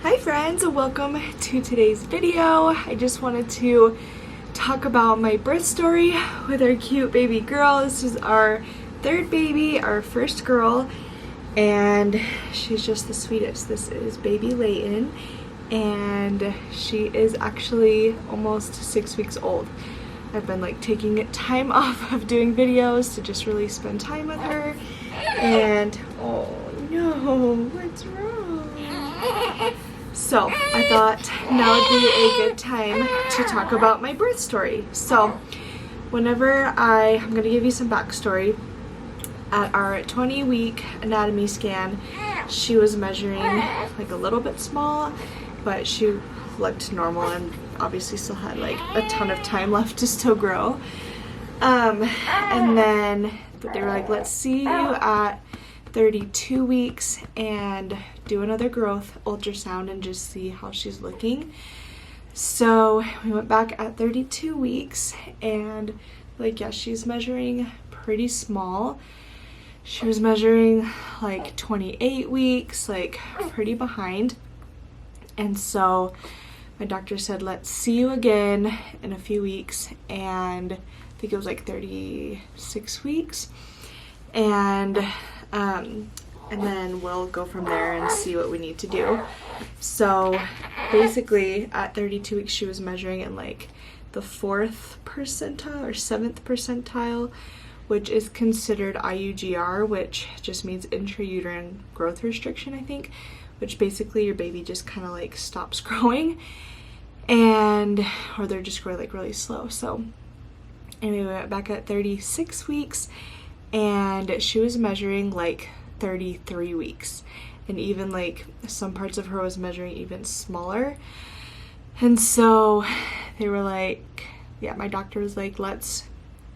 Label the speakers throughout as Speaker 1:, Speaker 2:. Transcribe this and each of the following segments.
Speaker 1: Hi friends, welcome to today's video. I just wanted to talk about my birth story with our cute baby girl. This is our third baby, our first girl, and she's just the sweetest. This is baby Layton, and she is actually almost 6 weeks old. I've been like taking time off of doing videos to just really spend time with her, and oh no, what's wrong? So I thought now would be a good time to talk about my birth story. So whenever I'm going to give you some backstory. At our 20-week anatomy scan, she was measuring like a little bit small, but she looked normal and obviously still had like a ton of time left to still grow. And then they were like, let's see you at 32 weeks and do another growth ultrasound and just see how she's looking. So we went back at 32 weeks and like, yeah, she's measuring pretty small. She was measuring like 28 weeks, like pretty behind. And so my doctor said, let's see you again in a few weeks. And I think it was like 36 weeks. And then we'll go from there and see what we need to do. So basically at 32 weeks, she was measuring in like the 4th percentile or 7th percentile, which is considered IUGR, which just means intrauterine growth restriction, I think, which basically your baby just kind of like stops growing, or they're just growing like really slow. So anyway, we went back at 36 weeks and she was measuring like 33 weeks, and even like some parts of her was measuring even smaller. And so they were like, yeah, my doctor was like, let's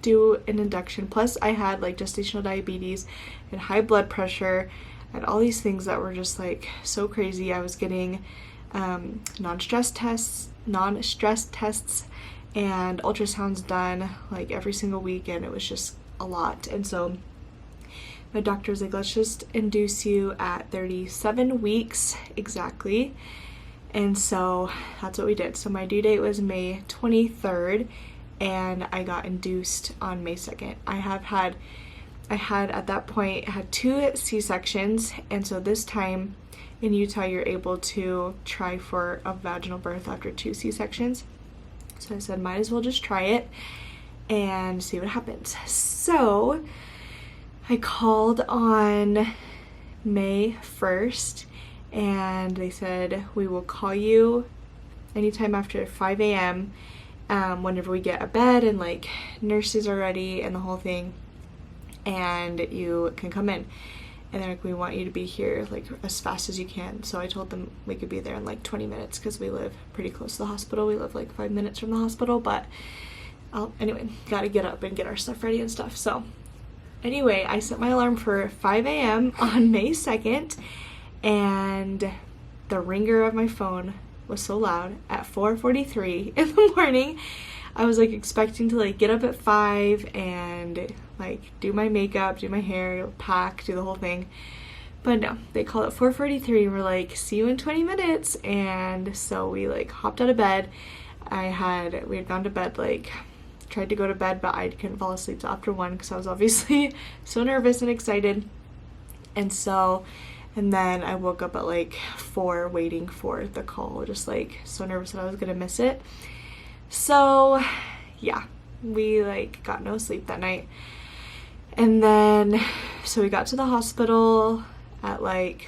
Speaker 1: do an induction. Plus I had like gestational diabetes and high blood pressure and all these things that were just like so crazy. I was getting non-stress tests and ultrasounds done like every single week, and it was just a lot. And so my doctor was like, let's just induce you at 37 weeks exactly. And so that's what we did. So my due date was May 23rd and I got induced on May 2nd. I had at that point had 2 C-sections, and so this time in Utah you're able to try for a vaginal birth after 2 C-sections. So I said, might as well just try it and see what happens. So I called on May 1st and they said, we will call you anytime after 5 a.m. Whenever we get a bed and like nurses are ready and the whole thing, and you can come in. And they're like, we want you to be here like as fast as you can. So I told them we could be there in like 20 minutes because we live pretty close to the hospital. We live like 5 minutes from the hospital, but anyway, gotta get up and get our stuff ready and stuff. So anyway, I set my alarm for 5 a.m. on May 2nd, and the ringer of my phone was so loud at 4:43 in the morning. I was like expecting to like get up at 5 and like do my makeup, do my hair, pack, do the whole thing. But no, they called at 4:43 and were like, see you in 20 minutes. And so we like hopped out of bed. We had gone to bed, like tried to go to bed, but I couldn't fall asleep till after 1 because I was obviously so nervous and excited. And then I woke up at like 4 waiting for the call, just like so nervous that I was gonna miss it. So yeah, we like got no sleep that night. And then, so we got to the hospital at like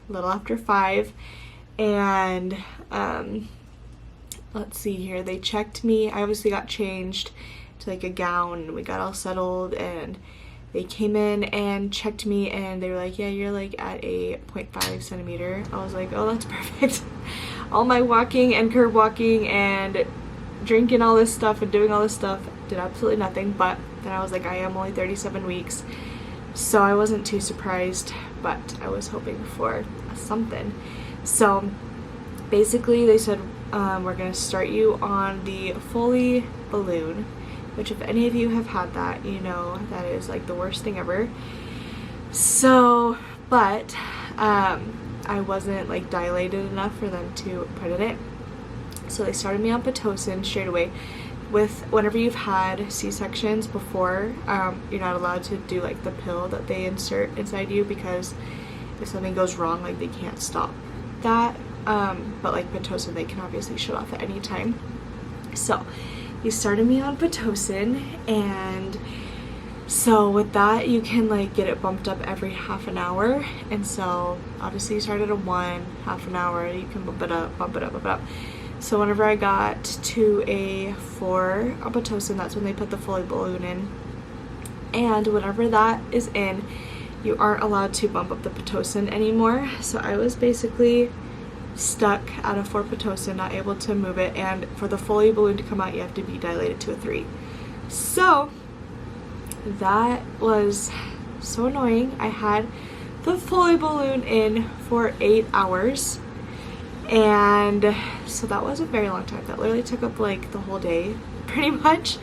Speaker 1: a little after 5, and let's see here, they checked me. I obviously got changed to like a gown and we got all settled, and they came in and checked me and they were like, yeah, you're like at a 0.5 centimeter. I was like, oh, that's perfect. All my walking and curb walking and drinking all this stuff and doing all this stuff did absolutely nothing. But then I was like, I am only 37 weeks. So I wasn't too surprised, but I was hoping for something. So basically they said, we're gonna start you on the Foley balloon, which if any of you have had that, you know that is like the worst thing ever. So, but I wasn't like dilated enough for them to put in it. So they started me on Pitocin straight away. With whenever you've had C-sections before, you're not allowed to do like the pill that they insert inside you, because if something goes wrong, like they can't stop that. But like Pitocin, they can obviously shut off at any time. So he started me on Pitocin, and so with that you can like get it bumped up every half an hour. And so obviously you start at a 1, half an hour, you can bump it up, bump it up, bump it up. So whenever I got to a 4 on Pitocin, that's when they put the Foley balloon in. And whenever that is in, you aren't allowed to bump up the Pitocin anymore. So I was basically stuck at a 4 Pitocin, not able to move it. And for the Foley balloon to come out, you have to be dilated to a 3. So that was so annoying. I had the Foley balloon in for 8 hours. And so that was a very long time. That literally took up like the whole day, pretty much.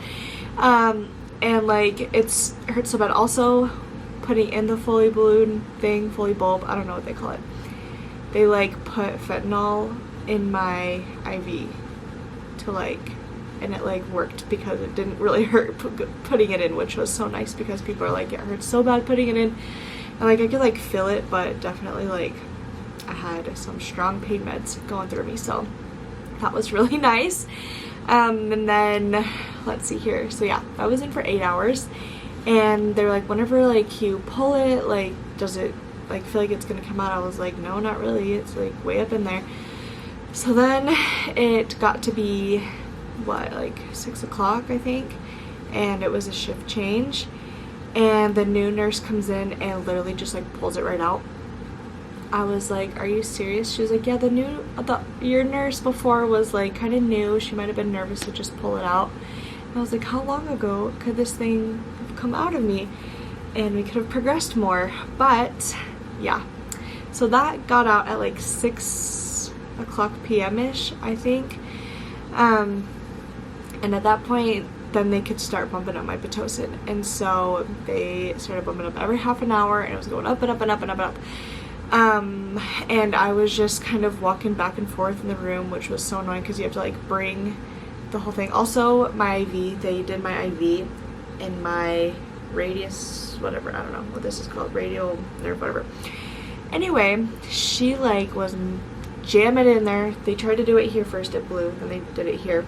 Speaker 1: And like it hurts so bad. Also, putting in the Foley balloon thing, Foley bulb, I don't know what they call it. They like put fentanyl in my IV to like, and it like worked because it didn't really hurt putting it in, which was so nice, because people are like, it hurts so bad putting it in. And like I could like feel it, but definitely like I had some strong pain meds going through me, so that was really nice. And then let's see here. So yeah, that was in for 8 hours, and they're like, whenever like you pull it, like does it like feel like it's gonna come out? I was like, no, not really. It's like way up in there. So then it got to be what, like 6 o'clock I think, and it was a shift change, and the new nurse comes in and literally just like pulls it right out. I was like, are you serious? She was like, yeah, your nurse before was like kind of new. She might have been nervous to just pull it out. And I was like, how long ago could this thing have come out of me? And we could have progressed more. But yeah, so that got out at like 6 o'clock p.m.-ish, I think. And at that point, then they could start bumping up my Pitocin. And so they started bumping up every half an hour, and it was going up and up and up and up and up. And I was just kind of walking back and forth in the room, which was so annoying because you have to like bring the whole thing. Also, my IV, they did my IV in my radius, whatever, I don't know what this is called, radial nerve, whatever. Anyway, she like was jamming it in there. They tried to do it here first, it blew, then they did it here.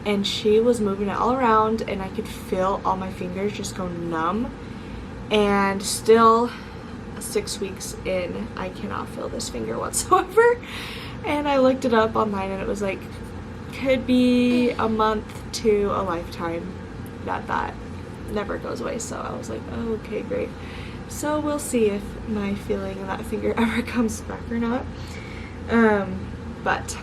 Speaker 1: And she was moving it all around, and I could feel all my fingers just go numb. And still, 6 weeks in, I cannot feel this finger whatsoever. And I looked it up online, and it was like, could be a month to a lifetime that never goes away. So I was like, oh, okay, great. So we'll see if my feeling in that finger ever comes back or not. But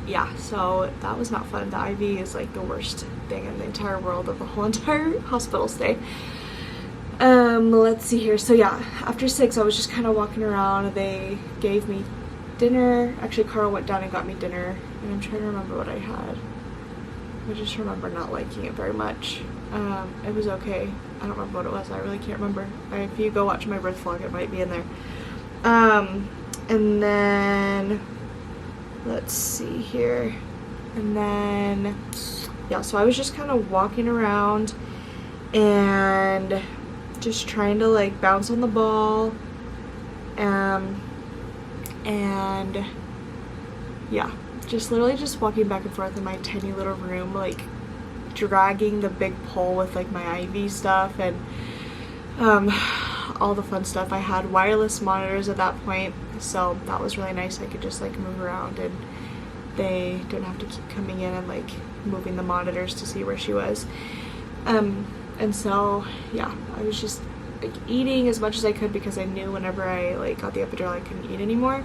Speaker 1: yeah, so that was not fun. The IV is like the worst thing in the entire world of the whole entire hospital stay. Let's see here. So yeah, after 6, I was just kind of walking around. They gave me dinner. Actually, Carl went down and got me dinner, and I'm trying to remember what I had. I just remember not liking it very much. It was okay. I don't remember what it was. I really can't remember. If you go watch my birth vlog, it might be in there. And then let's see here. And then yeah, so I was just kind of walking around and just trying to like bounce on the ball, and yeah, just literally just walking back and forth in my tiny little room, like dragging the big pole with like my IV stuff and all the fun stuff. I had wireless monitors at that point, so that was really nice. I could just like move around, and they didn't have to keep coming in and like moving the monitors to see where she was. And so yeah, I was just like eating as much as I could, because I knew whenever I like got the epidural I couldn't eat anymore.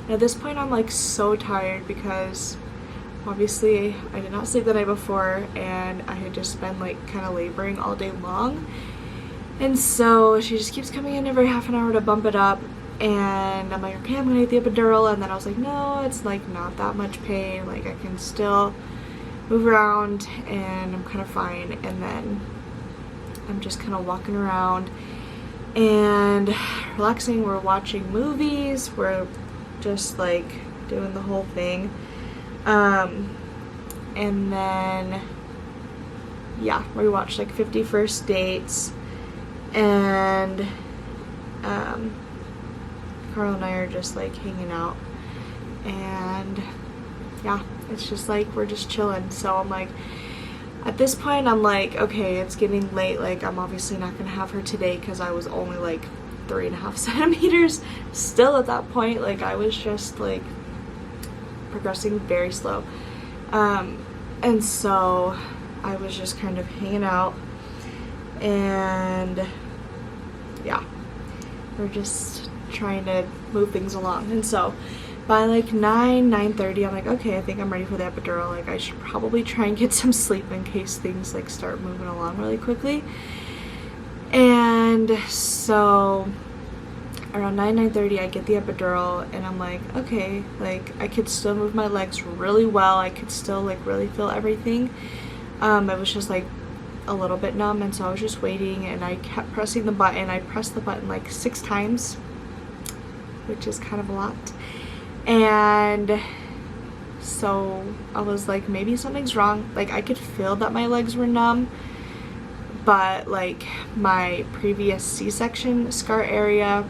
Speaker 1: And at this point I'm like so tired, because obviously I did not sleep the night before, and I had just been like kind of laboring all day long. And so she just keeps coming in every half an hour to bump it up, and I'm like, okay, I'm gonna get the epidural. And then I was like, no, it's like not that much pain, like I can still move around and I'm kind of fine. And then I'm just kind of walking around, and relaxing. We're watching movies, we're just like doing the whole thing. And then yeah, we watched like 50 First Dates, and Carl and I are just like hanging out, and yeah, it's just like we're just chilling. So I'm like, at this point I'm like, okay, it's getting late, like I'm obviously not gonna have her today because I was only like 3.5 centimeters still at that point. Like I was just like progressing very slow, and so I was just kind of hanging out, and yeah, we're just trying to move things along. And so by like 9:30 I'm like, okay, I think I'm ready for the epidural. Like I should probably try and get some sleep in case things like start moving along really quickly. And so around 9:30 I get the epidural, and I'm like, okay, like I could still move my legs really well, I could still like really feel everything. It was just like a little bit numb, and so I was just waiting, and I kept pressing the button. I pressed the button like 6 times, which is kind of a lot. And so I was like, maybe something's wrong. Like I could feel that my legs were numb, but like my previous C-section scar area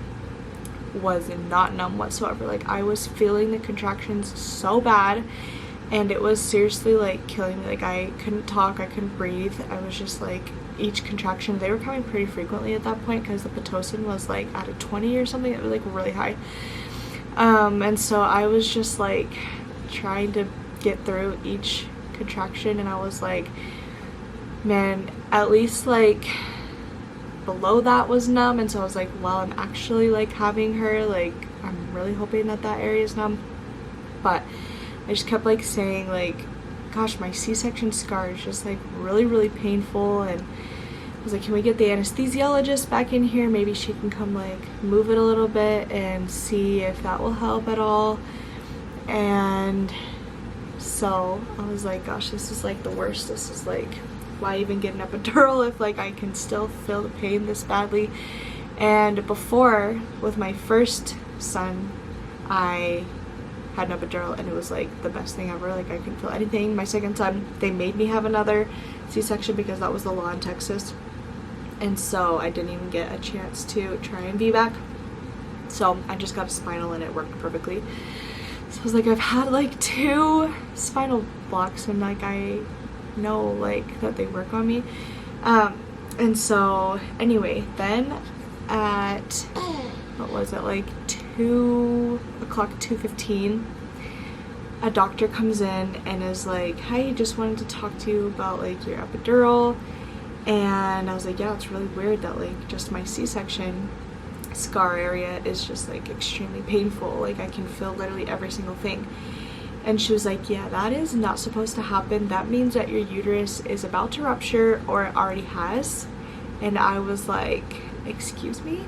Speaker 1: was not numb whatsoever. Like I was feeling the contractions so bad, and it was seriously like killing me. Like I couldn't talk, I couldn't breathe. I was just like, each contraction, they were coming pretty frequently at that point because the Pitocin was like at a 20 or something. It was like really high. And so I was just like trying to get through each contraction, and I was like, man, at least like below that was numb. And so I was like, well, I'm actually like having her, like I'm really hoping that that area is numb. But I just kept like saying like, gosh, my C-section scar is just like really, really painful. And I was like, can we get the anesthesiologist back in here? Maybe she can come like move it a little bit and see if that will help at all. And so I was like, gosh, this is like the worst. This is like, why even get an epidural if like I can still feel the pain this badly? And before, with my first son, I had an epidural, and it was like the best thing ever. Like I couldn't feel anything. My second son, they made me have another C-section because that was the law in Texas, and so I didn't even get a chance to try and VBAC. So I just got a spinal, and it worked perfectly. So I was like, I've had like 2 spinal blocks, and like I know like that they work on me. And so anyway, then at what was it, like 2 o'clock, 2:15, a doctor comes in and is like, hi, just wanted to talk to you about like your epidural. And I was like, yeah, it's really weird that like just my C-section scar area is just like extremely painful. Like I can feel literally every single thing. And she was like, yeah, that is not supposed to happen. That means that your uterus is about to rupture, or it already has. And I was like, excuse me?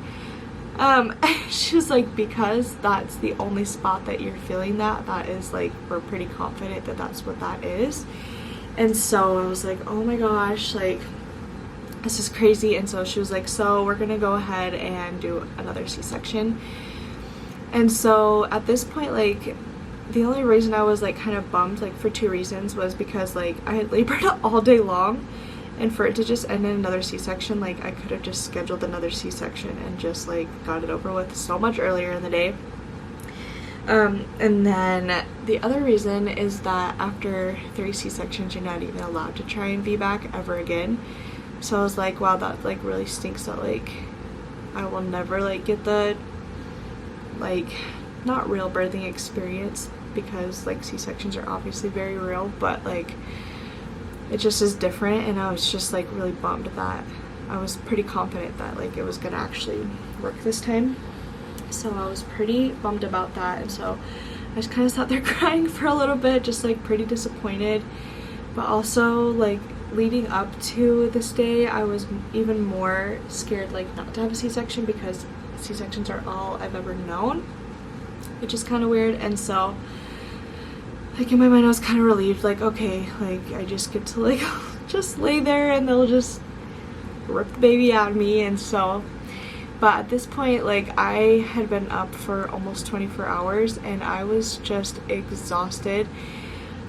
Speaker 1: She was like, because that's the only spot that you're feeling that is like, we're pretty confident that that's what that is. And so I was like, oh my gosh, like this is crazy. And so she was like, so we're gonna go ahead and do another C-section. And so at this point, like the only reason I was like kind of bummed, like for 2 reasons, was because like I had labored all day long, and for it to just end in another C-section, like I could have just scheduled another C-section and just like got it over with so much earlier in the day. And then the other reason is that after 3 C-sections, you're not even allowed to try and VBAC ever again. So I was like, wow, that like really stinks that like I will never like get the like not real birthing experience, because like C-sections are obviously very real, but like it just is different. And I was just like really bummed that I was pretty confident that like it was gonna actually work this time. So I was pretty bummed about that, and so I just kind of sat there crying for a little bit, just like pretty disappointed. But also like leading up to this day, I was even more scared like not to have a C-section, because C-sections are all I've ever known, which is kind of weird. And so like in my mind I was kind of relieved, like okay, like I just get to like just lay there and they'll just rip the baby out of me. And so But at this point, like, I had been up for almost 24 hours and I was just exhausted.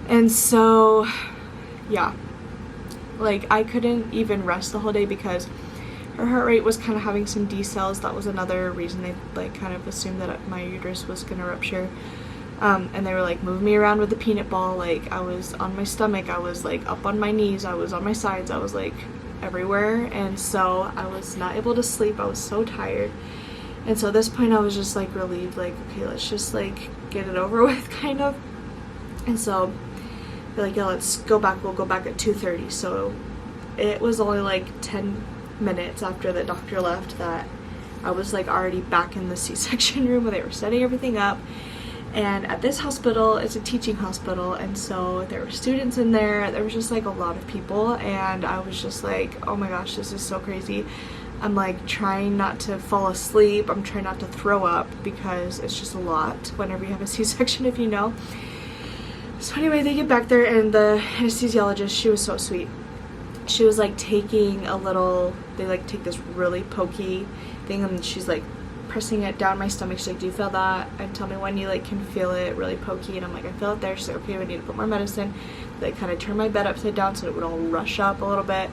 Speaker 1: And so, yeah, like, I couldn't even rest the whole day because her heart rate was kind of having some decels. That was another reason they, like, kind of assumed that my uterus was going to rupture. And they were, like, moving me around with a peanut ball. Like, I was on my stomach, I was, like, up on my knees, I was on my sides, I was, like, everywhere. And so I was not able to sleep. I was so tired. And so at this point I was just, like, relieved, like, okay, let's just, like, get it over with, kind of. And so they're like, yeah, let's go back. We'll go back at 2:30. So it was only, like, 10 minutes after the doctor left that I was, like, already back in the C-section room where they were setting everything up. And at this hospital, it's a teaching hospital, and so there were students in there. There was just, like, a lot of people, and I was just like, oh my gosh, this is so crazy. I'm, like, trying not to fall asleep. I'm trying not to throw up because it's just a lot whenever you have a C-section, if you know. So anyway, they get back there, and the anesthesiologist, she was so sweet. She was, like, taking a little, they, like, take this really pokey thing, and she's, like, pressing it down my stomach. She's like, do you feel that? And tell me when you, like, can feel it really pokey. And I'm like, I feel it there. She's like, okay, we need to put more medicine. They kind of turn my bed upside down so it would all rush up a little bit.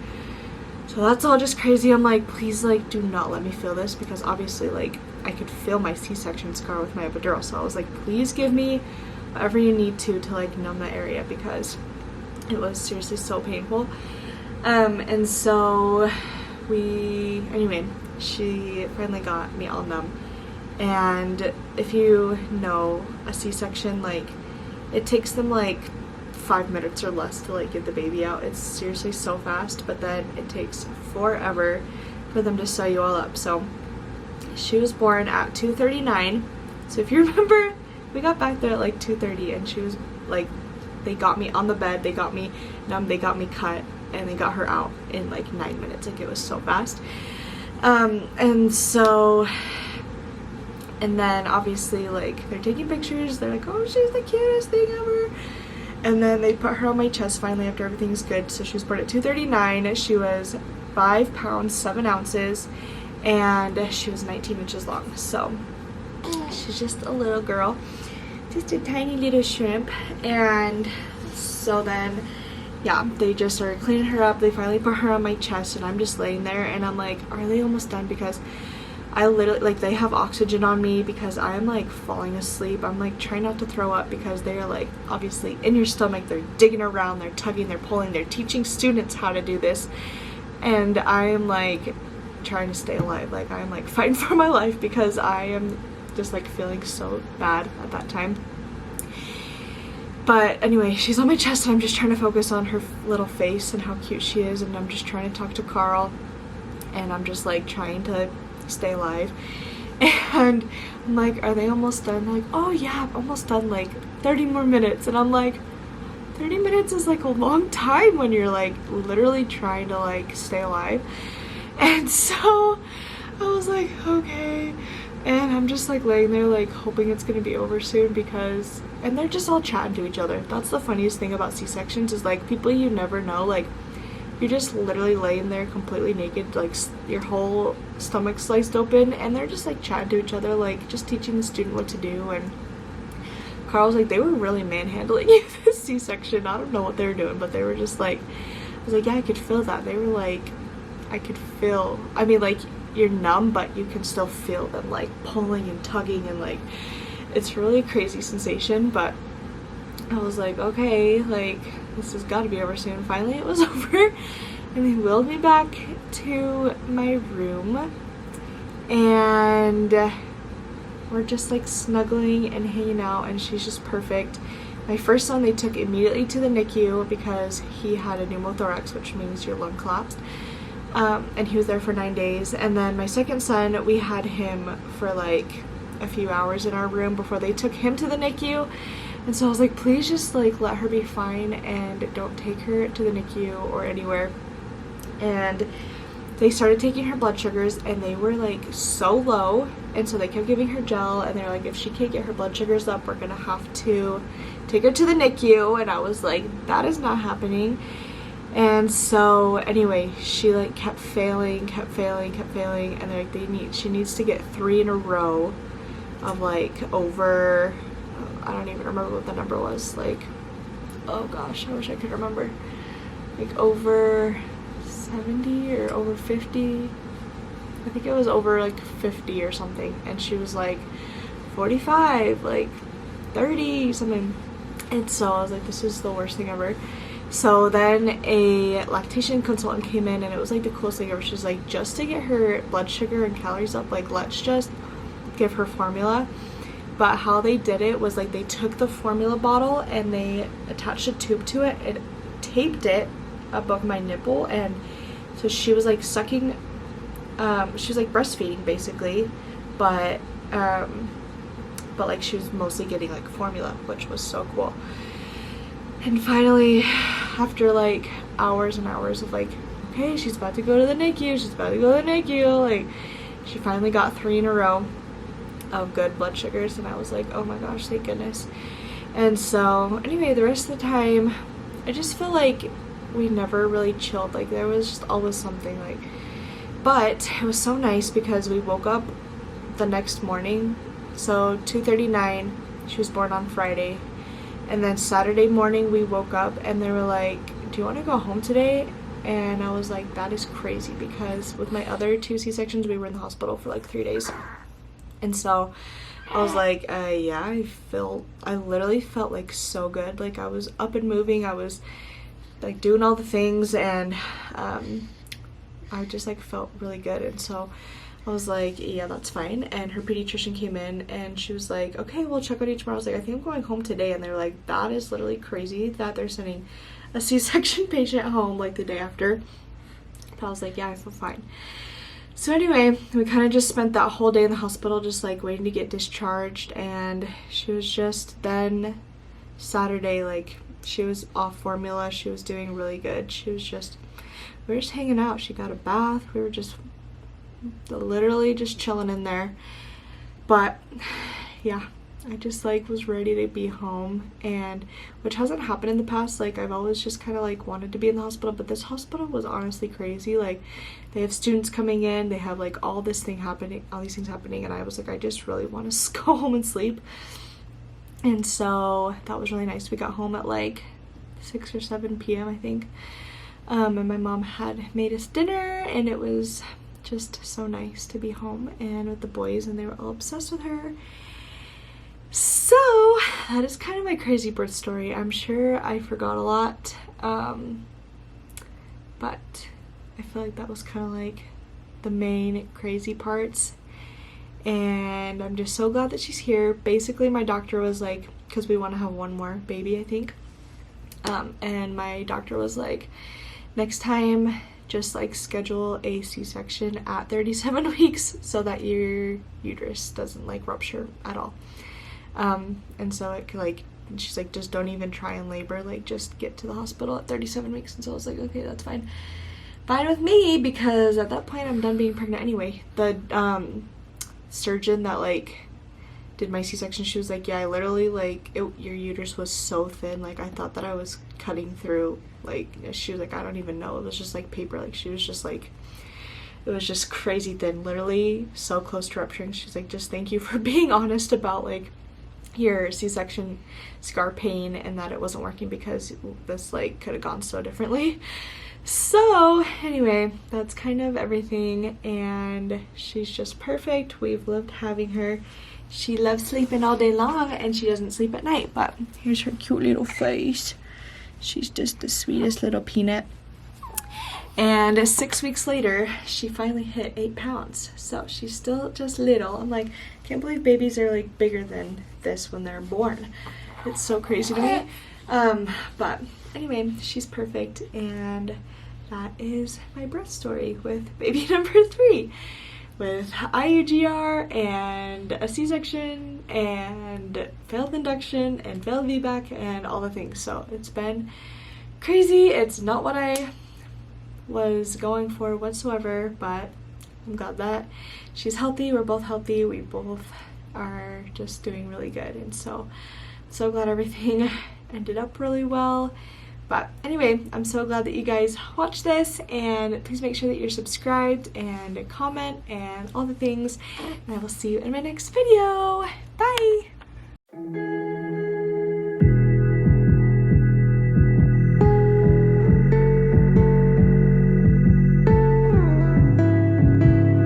Speaker 1: So that's all just crazy. I'm like, please, like, do not let me feel this, because obviously, like, I could feel my C-section scar with my epidural. So I was like, please give me whatever you need to like, numb that area, because it was seriously so painful. And so anyway, she finally got me all numb. And if you know, a C-section, like, it takes them like 5 minutes or less to, like, get the baby out. It's seriously so fast, but then it takes forever for them to sew you all up. So she was born at 2:39. So if you remember, we got back there at like 2:30, and she was like, they got me on the bed, they got me numb, they got me cut, and they got her out in like 9 minutes. Like, it was so fast. And then obviously, like, they're taking pictures, they're like, oh, she's the cutest thing ever. And then they put her on my chest finally after everything's good. So she was born at 2:39. She was 5 pounds 7 ounces, and she was 19 inches long. So she's just a little girl, just a tiny little shrimp. And so then, yeah, they just started cleaning her up. They finally put her on my chest, and I'm just laying there, and I'm like, are they almost done? Because I literally, like, they have oxygen on me because I'm, like, falling asleep. I'm, like, trying not to throw up because they are, like, obviously in your stomach. They're digging around, they're tugging, they're pulling, they're teaching students how to do this. And I am, like, trying to stay alive. Like, I'm, like, fighting for my life because I am just, like, feeling so bad at that time. But anyway, she's on my chest, and I'm just trying to focus on her little face and how cute she is, and I'm just trying to talk to Carl, and I'm just, like, trying to stay alive. And I'm like, are they almost done? They're like, oh yeah, almost done, like 30 more minutes. And I'm like, 30 minutes is like a long time when you're, like, literally trying to, like, stay alive. And so I was like, okay. And I'm just, like, laying there, like, hoping it's gonna be over soon, because, and they're just all chatting to each other. That's the funniest thing about C-sections, is, like, people you never know, like, you're just literally laying there completely naked, like, your whole stomach sliced open, and they're just, like, chatting to each other, like, just teaching the student what to do. And Carl's like, they were really manhandling you this C-section. I don't know what they were doing, but they were just, like, I was like, yeah, I could feel that. They were like, I could feel, I mean, like, you're numb, but you can still feel them, like, pulling and tugging, and, like, it's really a crazy sensation. But I was like, okay, like, this has got to be over soon. Finally, it was over, and they wheeled me back to my room, and we're just, like, snuggling and hanging out, and she's just perfect. My first son, they took immediately to the NICU because he had a pneumothorax, which means your lung collapsed, and he was there for 9 days. And then my second son, we had him for, like, a few hours in our room before they took him to the NICU. And so I was like, please just, like, let her be fine and don't take her to the NICU or anywhere. And they started taking her blood sugars, and they were, like, so low. And so they kept giving her gel, and they're like, if she can't get her blood sugars up, we're gonna have to take her to the NICU. And I was like, that is not happening. And so anyway, she like kept failing, and they're like, she needs to get 3 in a row of like over, I don't even remember what the number was, like, oh gosh, I wish I could remember, like over 70 or over 50. I think it was over like 50 or something, and she was like 45, like 30 something. And so I was like, this is the worst thing ever. So then a lactation consultant came in, and it was like the coolest thing ever. She was like, just to get her blood sugar and calories up, like, let's just give her formula. But how they did it was like they took the formula bottle and they attached a tube to it and taped it above my nipple, and so she was like sucking, she was like breastfeeding basically, but like she was mostly getting like formula, which was so cool. And finally, after like hours and hours of like, okay, she's about to go to the NICU, like, she finally got 3 in a row of good blood sugars, and I was like, oh my gosh, thank goodness. And so anyway, the rest of the time, I just feel like we never really chilled. Like, there was just always something, like, but it was so nice because we woke up the next morning. So 2:39, she was born on Friday, and then Saturday morning we woke up and they were like, do you want to go home today? And I was like, that is crazy, because with my other 2 C-sections we were in the hospital for like 3 days. And so I was like, yeah, I literally felt like so good. Like, I was up and moving, I was like doing all the things, and I just like felt really good. And so I was like, yeah, that's fine. And her pediatrician came in and she was like, okay, we'll check on you tomorrow. I was like, I think I'm going home today. And they were like, that is literally crazy that they're sending a C-section patient home like the day after. But I was like, yeah, I feel fine. So anyway, we kind of just spent that whole day in the hospital just like waiting to get discharged, and she was just, then Saturday, like, she was off formula, she was doing really good. She was just, we were just hanging out. She got a bath, we were just literally just chilling in there. But yeah, I just like was ready to be home, and which hasn't happened in the past. Like, I've always just kind of like wanted to be in the hospital, but this hospital was honestly crazy. Like, they have students coming in, they have like all these things happening, and I was like, I just really want to go home and sleep. And so that was really nice. We got home at like 6 or 7 p.m. I think, and my mom had made us dinner, and it was just so nice to be home and with the boys, and they were all obsessed with her. So that is kind of my crazy birth story. I'm sure I forgot a lot, but I feel like that was kind of like the main crazy parts, and I'm just so glad that she's here. Basically, my doctor was like, because we want to have one more baby, I think, and my doctor was like, next time just like schedule a C-section at 37 weeks so that your uterus doesn't like rupture at all. And so it could, like, she's like, just don't even try and labor, like, just get to the hospital at 37 weeks. And so I was like, okay, that's fine with me, because at that point I'm done being pregnant anyway. The surgeon that like did my C-section, she was like, yeah, I literally, like, your uterus was so thin, like, I thought that I was cutting through, like, she was like, I don't even know, it was just like paper. Like, she was just like, it was just crazy thin, literally so close to rupturing. She's like, just thank you for being honest about like your C-section scar pain and that it wasn't working, because this like could have gone so differently. So anyway, that's kind of everything, and she's just perfect. We've loved having her. She loves sleeping all day long, and she doesn't sleep at night, but here's her cute little face. She's just the sweetest little peanut. And 6 weeks later, she finally hit 8 pounds. So she's still just little. I'm like, can't believe babies are like bigger than this when they're born. It's so crazy to me. But anyway, she's perfect, and that is my birth story with baby number 3, with IUGR and a C-section and failed induction and failed VBAC and all the things. So it's been crazy. It's not what I was going for whatsoever, but I'm glad that she's healthy. We're both healthy. We both are just doing really good, and so glad everything ended up really well. But anyway, I'm so glad that you guys watched this, and please make sure that you're subscribed and comment and all the things, and I will see you in my next video. Bye!